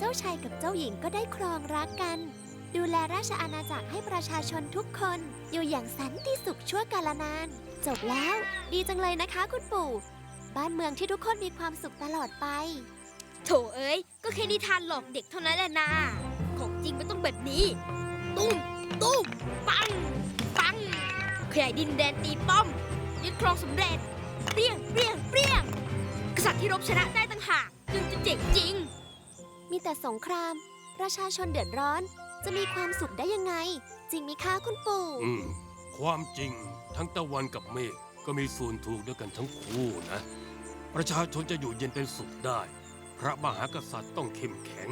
จ้าชายกับเจ้าหญิงก็ได้ครองรักกัน ดูแลราชอาณาจักรให้ประชาชนทุกคนอยู่อย่างสันติสุขชั่วกาลนานจบแล้วดีจังเลยนะคะคุณปู่บ้านเมืองที่ทุกคนมีความสุขตลอดไปโถเอ้ยก็แค่นิทานหลอกเด็กเท่านั้นแหละนะของจริงมันต้องแบบนี้ตุ้มตุ้มปังปังขยายดินแดนตีป้อมยึดครองสำเร็จเปรี้ยงเปรี้ยงเปรี้ยงกษัตริย์ที่รบชนะได้ต่างหากจึงจะเจ๋งจริงมีแต่สงครามประชาชนเดือดร้อนจะมีความสุขได้ยังไงจริงไหมคะคุณปู่ความจริงทั้งตะวันกับเมฆก็มีส่วนถูกด้วยกันทั้งคู่นะประชาชนจะอยู่เย็นเป็นสุขได้พระมหากษัตริย์ต้องเข้มแข็ง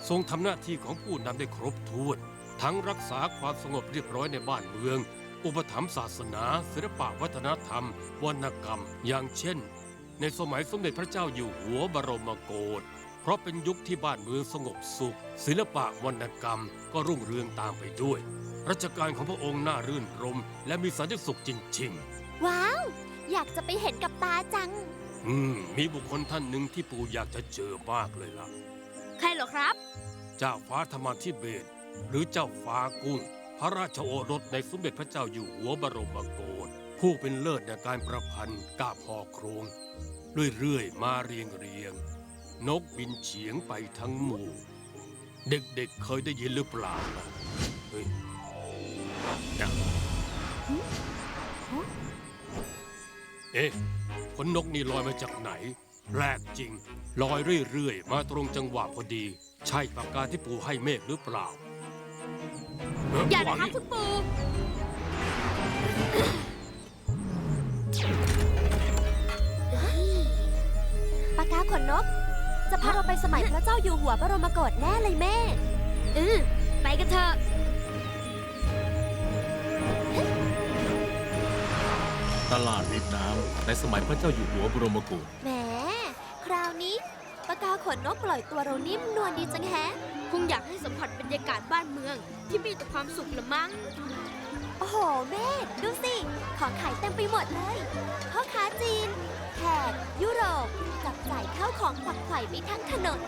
ทรงทำหน้าที่ของผู้นำได้ครบถ้วนทั้งรักษาความสงบเรียบร้อยในบ้านเมืองอุปถัมภ์ศาสนาศิลปะวัฒนธรรมวรรณกรรมอย่างเช่นในสมัยสมเด็จพระเจ้าอยู่หัวบรมโกศเพราะเป็นยุคที่บ้านเมืองสงบสุขศิลปะวรรณกรรมก็รุ่งเรืองตามไปด้วยรัชกาลของพระองค์น่ารื่นรมและมีสันติสุขจริงๆว้าวอยากจะไปเห็นกับตาจังมีบุคคลท่านหนึ่งที่ปู่อยากจะเจอมากเลยล่ะใครเหรอครับเจ้าฟ้าธรรมาธิเบศรหรือเจ้าฟ้ากุ้งพระราชโอรสในสมเด็จพระเจ้าอยู่หัวบรมโกศผู้เป็นเลิศในการประพันธ์กาบห่อโครงเรื่อยๆมาเรียงนกบินเฉียงไปทั้งหมู่เด็กๆเคยได้ยินหรือเปล่าเฮ้ยขนนกนี่ลอยมาจากไหนแปลกจริงลอยเรื่อยๆมาตรงจังหวะพอดีใช่ปากกาที่ปู่ให้เมฆหรือเปล่าอย่านะครับคุณปู่ปากกาขนนกจะพาเราไปสมัยพระเจ้าอยู่หัวบรมโกศแน่เลยแม่ไปกันเถอะตลาดริมน้ำในสมัยพระเจ้าอยู่หัวบรมโกศแหมคราวนี้ปากกาขนนกปล่อยตัวเรานิ่มนวลดีจังแฮะคงอยากให้สัมผัสบรรยากาศบ้านเมืองที่มีแต่ความสุขละมั้งโอ้โหแม่ดูสิของขายเต็มไปหมดเลยพ่อค้าจีนแขกยุโรปจับจ่ายข้าวของขวักไขว่ไปทั้งถนน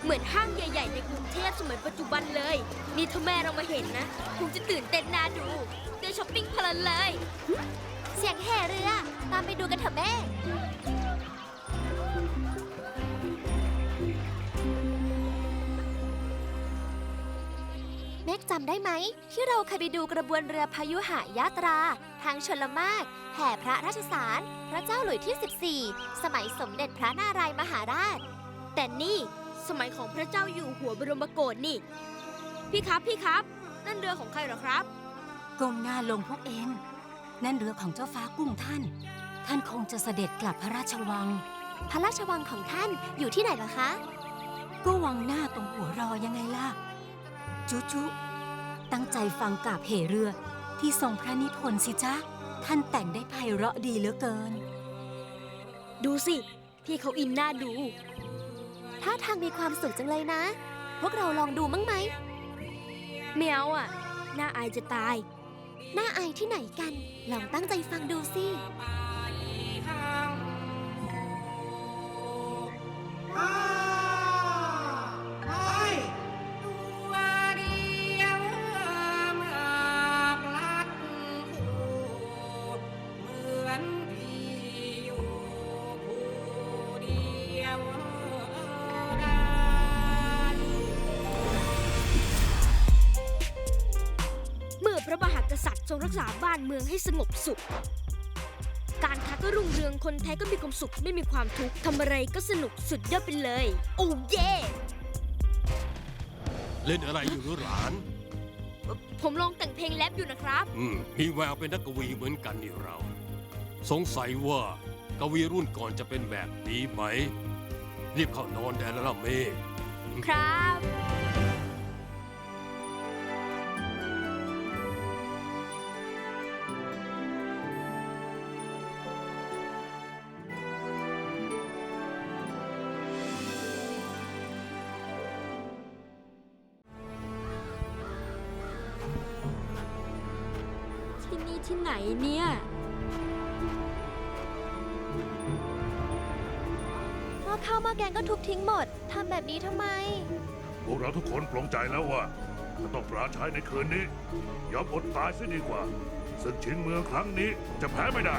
เหมือนห้างใหญ่ๆในกรุงเทพสมัยปัจจุบันเลยนี่ถ้าแม่เรามาเห็นนะคงจะตื่นเต้นน่าดูเดินช้อปปิ้งเพลินเลยเสียงแห่เรือตามไปดูกันเถอะแม่เมฆจำได้ไหมที่เราเคยไปดูกระบวนเรือพายุหายาตราทางชลมารแห่พระราชสารพระเจ้าหลุยที่ 14สมัยสมเด็จพระนารายมหาราชแต่นี่สมัยของพระเจ้าอยู่หัวบรมโกศนี่พี่ครับนั่นเรือของใครเหรอครับก้มหน้าลงพวกเองนั่นเรือของเจ้าฟ้ากุ้งท่านคงจะเสด็จกลับพระราชวังพระราชวังของท่านอยู่ที่ไหนเหรอคะก็วังหน้าตรงหัวรอยังไงล่ะจุตั้งใจฟังกาบเหเรือที่ทรงพระนิพนธ์สิจ๊ะท่านแต่งได้ไพเราะดีเหลือเกินดูสิพี่เขาอินน่าดูท่าทางมีความสุขจังเลยนะพวกเราลองดูมั้งไหมไม่เอาอ่ะน่าอายจะตายน่าอายที่ไหนกันลองตั้งใจฟังดูสิพระมหากษัตริย์ทรงรักษาบ้านเมืองให้สงบสุขการค้าก็รุ่งเรืองคนไทยก็มีความสุขไม่มีความทุกข์ทำอะไรก็สนุกสุดยอดไปเลยโอ้เย่เล่นอะไรอยู่หรือหลานผมลองแต่งเพลงแรปอยู่นะครับมีแววเป็นนักกวีเหมือนกันนี่เราสงสัยว่ากวีรุ่นก่อนจะเป็นแบบนี้ไหมรีบเข้านอนได้แล้วล่ะเมฆครับที่ไหนเนี่ยหม้อข้าวหม้อแกงก็ทุบทิ้งหมดทำแบบนี้ทำไม พวกเราทุกคนปลงใจแล้วว่าจะต้องปราชัยในคืนนี้ ยอมอดตายซะดีกว่าศึกชิงเมืองครั้งนี้จะแพ้ไม่ได้